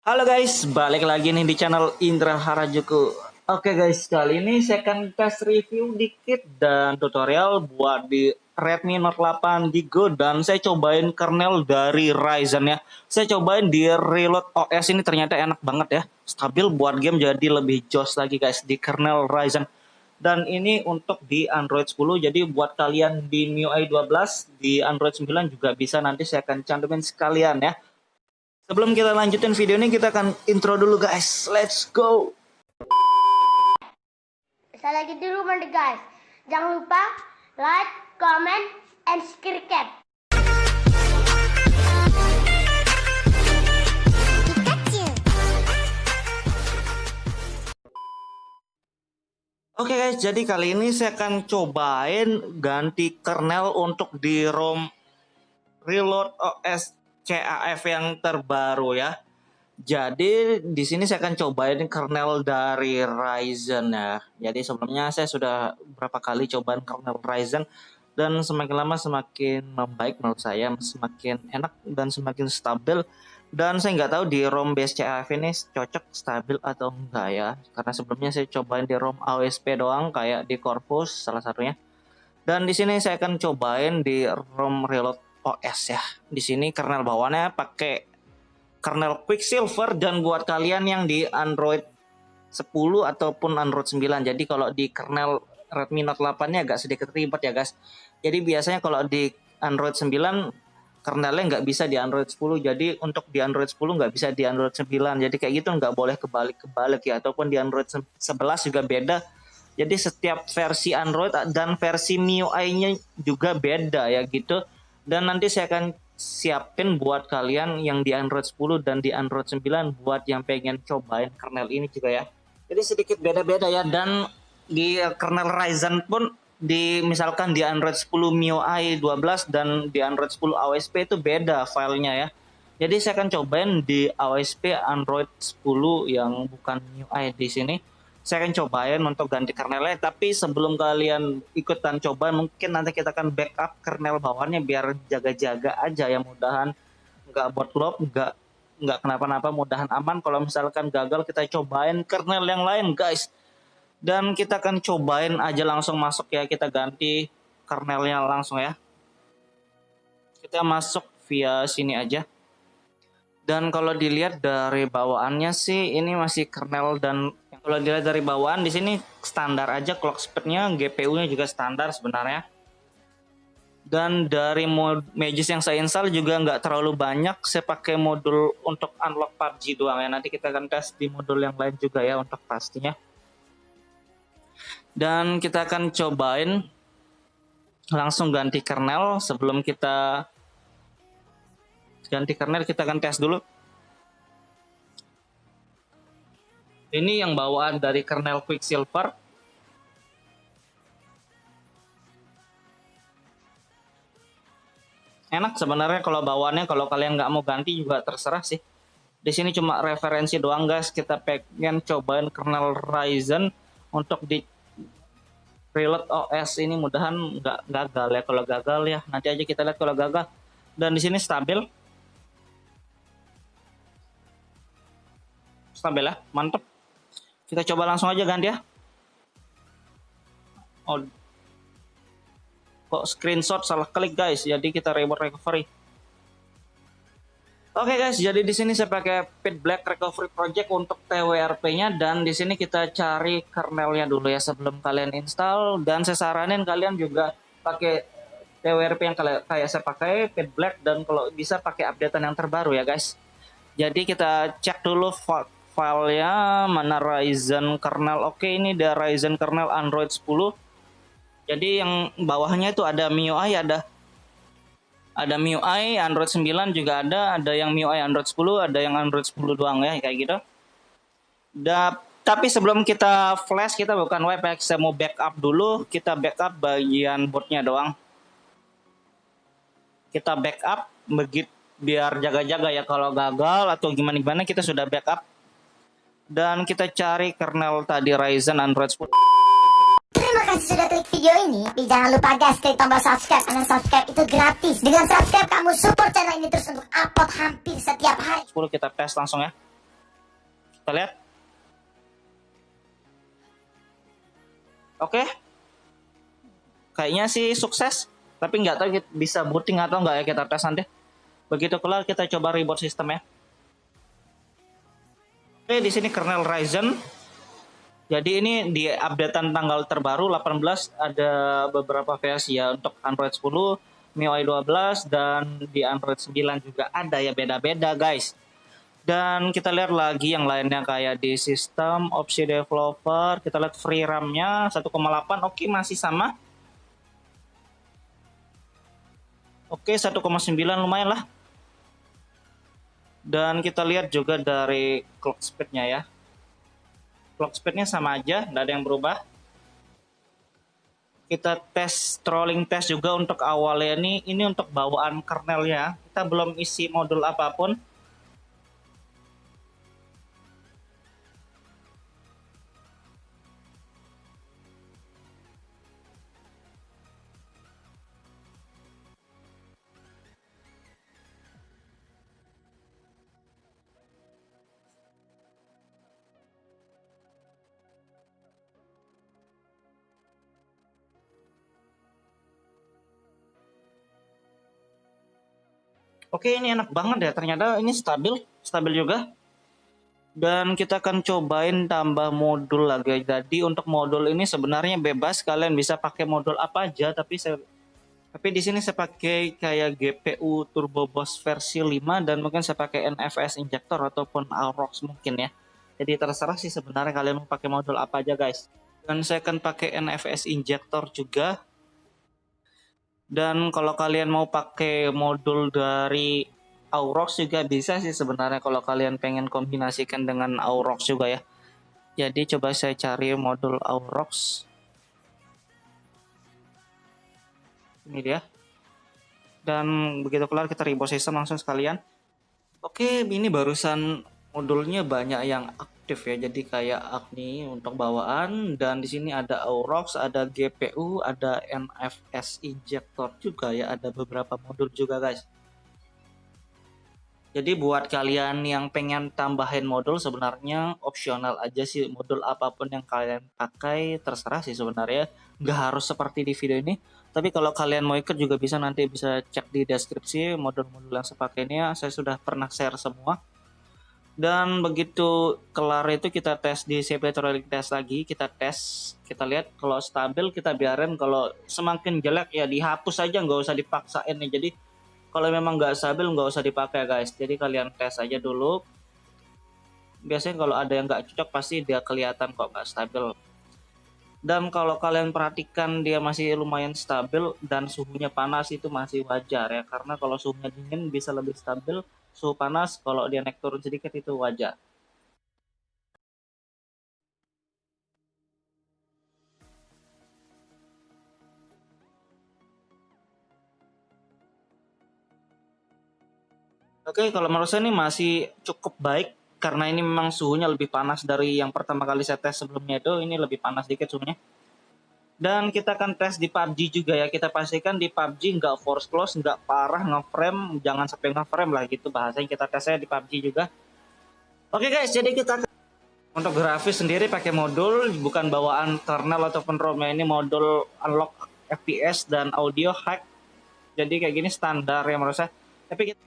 Halo guys, balik lagi nih di channel Indra Harajuku. Oke guys, kali ini saya akan tes review dikit dan tutorial buat di Redmi Note 8 Giga dan saya cobain kernel dari Ryzen ya. Saya cobain di Reload OS ini ternyata enak banget ya. Stabil buat game jadi lebih jos lagi guys di kernel Ryzen. Dan ini untuk di Android 10, jadi buat kalian di MIUI 12, di Android 9 juga bisa, nanti saya akan cantumin sekalian ya. Sebelum kita lanjutin video ini, kita akan intro dulu guys. Let's go. Saya lagi di rumah nih guys. Jangan lupa like, comment, and subscribe. Oke guys, jadi kali ini saya akan cobain ganti kernel untuk di ROM Reload OS CAF yang terbaru ya. Jadi di sini saya akan cobain kernel dari Ryzen ya. Jadi sebelumnya saya sudah berapa kali cobain kernel Ryzen dan semakin lama semakin membaik menurut saya, semakin enak dan semakin stabil. Dan saya nggak tahu di ROM BSCAF ini cocok stabil atau enggak ya. Karena sebelumnya saya cobain di ROM AOSP doang kayak di Corpus salah satunya. Dan di sini saya akan cobain di ROM Reload OS ya. Di sini kernel bawaannya pakai kernel Quicksilver dan buat kalian yang di Android 10 ataupun Android 9. Jadi kalau di kernel Redmi Note 8-nya agak sedikit ribet ya guys. Jadi biasanya kalau di Android 9 kernelnya nggak bisa di Android 10. Jadi untuk di Android 10 nggak bisa di Android 9. Jadi kayak gitu nggak boleh kebalik-kebalik ya. Ataupun di Android 11 juga beda. Jadi setiap versi Android dan versi MIUI-nya juga beda ya gitu. Dan nanti saya akan siapin buat kalian yang di Android 10 dan di Android 9 buat yang pengen cobain kernel ini juga ya. Jadi sedikit beda-beda ya, dan di kernel Ryzen pun di misalkan di Android 10 MIUI 12 dan di Android 10 AOSP itu beda filenya ya. Jadi saya akan cobain di AOSP Android 10 yang bukan MIUI di sini. Saya akan cobain untuk ganti kernelnya, tapi sebelum kalian ikutan coba mungkin nanti kita akan backup kernel bawahnya biar jaga-jaga aja ya, mudahan nggak bootloop, nggak kenapa-napa, mudahan aman. Kalau misalkan gagal kita cobain kernel yang lain guys. Dan kita akan cobain aja langsung masuk ya, kita ganti kernelnya langsung ya. Kita masuk via sini aja. Dan kalau dilihat dari bawaannya sih ini masih kernel, dan kalau dilihat dari bawaan di sini standar aja clock speed-nya, GPU-nya juga standar sebenarnya. Dan dari Magis yang saya install juga nggak terlalu banyak, saya pakai modul untuk unlock PUBG doang ya. Nanti kita akan tes di modul yang lain juga ya untuk pastinya. Dan kita akan cobain langsung ganti kernel. Sebelum kita ganti kernel kita akan tes dulu. Ini yang bawaan dari kernel Quicksilver. Enak sebenarnya kalau bawaannya, kalau kalian nggak mau ganti juga terserah sih. Di sini cuma referensi doang guys. Kita pengen cobain kernel Ryzen untuk di Reload OS ini, mudahan nggak gagal ya. Kalau gagal ya nanti aja kita lihat kalau gagal. Dan di sini stabil. Stabil ya, mantep. Kita coba langsung aja ganti ya. Oh, kok screenshot salah klik guys, jadi kita reboot recovery. Oke guys, jadi di sini saya pakai Pit Black Recovery Project untuk TWRP-nya, dan di sini kita cari kernelnya dulu ya sebelum kalian install. Dan saya saranin kalian juga pakai TWRP yang kayak saya pakai, Pit Black, dan kalau bisa pakai updatean yang terbaru ya guys. Jadi kita cek dulu filenya mana, Ryzen kernel. Oke, ini ada Ryzen kernel Android 10. Jadi yang bawahnya itu ada MIUI, ada MIUI Android 9 juga ada yang MIUI Android 10, ada yang Android 10 doang ya kayak gitu. Tapi sebelum kita flash, kita bukan wipe ya, saya mau backup dulu. Kita backup bagian bootnya doang. Kita backup begitu biar jaga-jaga ya, kalau gagal atau gimana kita sudah backup. Dan kita cari kernel tadi Ryzen Android 10. Terima kasih sudah klik video ini. Tapi jangan lupa guys, klik tombol subscribe, karena subscribe itu gratis. Dengan subscribe kamu support channel ini terus untuk upload hampir setiap hari. 10 kita tes langsung ya. Kita lihat. Oke. Kayaknya sih sukses. Tapi nggak tahu bisa booting atau nggak ya, kita tes nanti. Begitu kelar kita coba reboot sistemnya. Oke, di sini kernel Ryzen. Jadi ini di updatean tanggal terbaru 18 ada beberapa versi ya, untuk Android 10, MIUI 12, dan di Android 9 juga ada ya, beda-beda guys. Dan kita lihat lagi yang lainnya kayak di sistem opsi developer, kita lihat free RAM-nya 1,8, oke masih sama. Oke 1,9 lumayan lah. Dan kita lihat juga dari clock speed-nya ya. Clock speed-nya sama aja, nggak ada yang berubah. Kita tes trolling test juga untuk awalnya ini untuk bawaan kernel ya. Kita belum isi modul apapun. Oke, ini enak banget ya, ternyata ini stabil juga. Dan kita akan cobain tambah modul lagi. Jadi untuk modul ini sebenarnya bebas, kalian bisa pakai modul apa aja, tapi di sini saya pakai kayak GPU Turbo Boost versi 5 dan mungkin saya pakai NFS injector ataupun Aurox mungkin ya. Jadi terserah sih sebenarnya kalian mau pakai modul apa aja guys. Dan saya akan pakai NFS injector juga. Dan kalau kalian mau pakai modul dari Aurox juga bisa sih sebenarnya, kalau kalian pengen kombinasikan dengan Aurox juga ya. Jadi coba saya cari modul Aurox. Ini dia. Dan begitu kelar kita reboot system langsung sekalian. Oke, ini barusan modulnya banyak yang aktif ya. Jadi kayak Agni untuk bawaan, dan di sini ada Aurox, ada GPU, ada NFS injector juga ya, ada beberapa modul juga guys. Jadi buat kalian yang pengen tambahin modul sebenarnya opsional aja sih, modul apapun yang kalian pakai terserah sih sebenarnya, nggak harus seperti di video ini. Tapi kalau kalian mau ikut juga bisa, nanti bisa cek di deskripsi modul-modul yang saya pakai ini ya, saya sudah pernah share semua. Dan begitu kelar itu kita tes di CPU trolling test lagi, kita tes, kita lihat kalau stabil kita biarin, kalau semakin jelek ya dihapus aja, nggak usah dipaksain nih. Jadi kalau memang nggak stabil nggak usah dipakai guys. Jadi kalian tes aja dulu. Biasanya kalau ada yang nggak cocok pasti dia kelihatan kok nggak stabil. Dan kalau kalian perhatikan dia masih lumayan stabil dan suhunya panas, itu masih wajar ya. Karena kalau suhunya dingin bisa lebih stabil. Suhu panas kalau dia naik turun sedikit itu wajar. Oke, kalau menurut saya ini masih cukup baik karena ini memang suhunya lebih panas dari yang pertama kali saya tes sebelumnya, itu ini lebih panas dikit suhunya. Dan kita akan tes di PUBG juga ya, kita pastikan di PUBG nggak force close, nggak parah ngeframe, jangan sampai ngeframe lah gitu bahasanya, kita tesnya di PUBG juga. Oke guys, jadi kita untuk grafis sendiri pakai modul, bukan bawaan kernel ataupun ROM ya, ini modul unlock FPS dan audio hack. Jadi kayak gini standar ya menurut saya. Tapi kita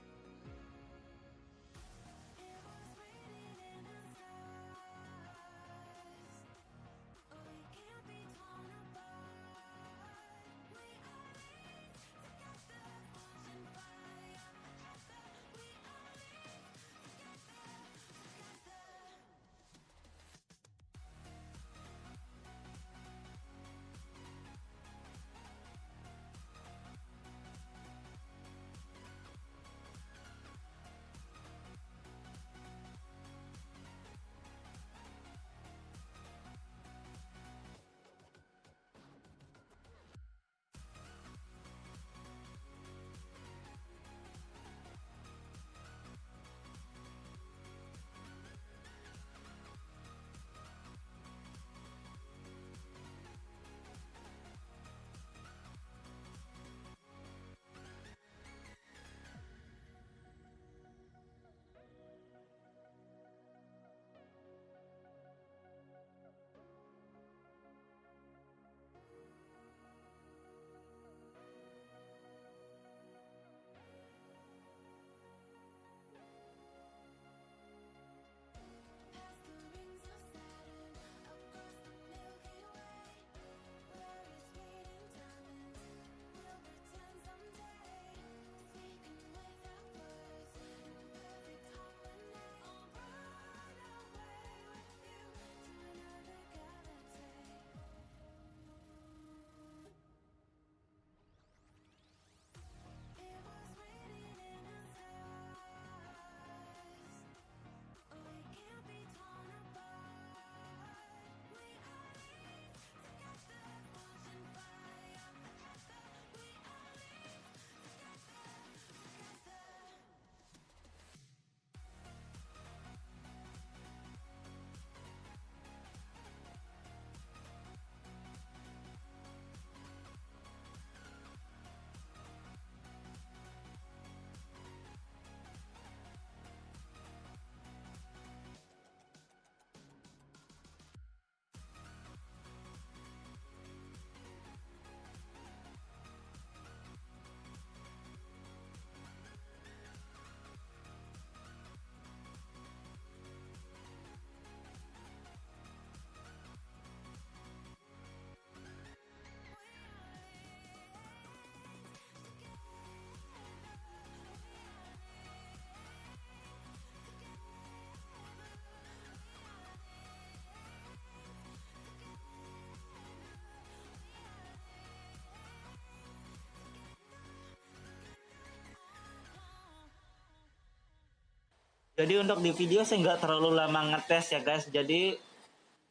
Jadi untuk di video saya nggak terlalu lama ngetes ya guys. Jadi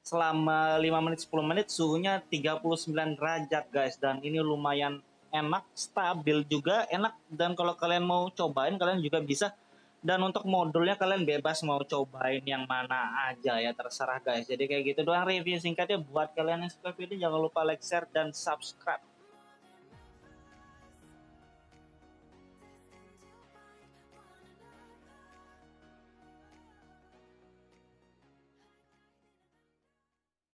selama 5 menit 10 menit suhunya 39 derajat guys, dan ini lumayan enak, stabil juga, enak. Dan kalau kalian mau cobain kalian juga bisa, dan untuk modulnya kalian bebas mau cobain yang mana aja ya, terserah guys. Jadi kayak gitu doang review singkatnya. Buat kalian yang suka video jangan lupa like, share, dan subscribe.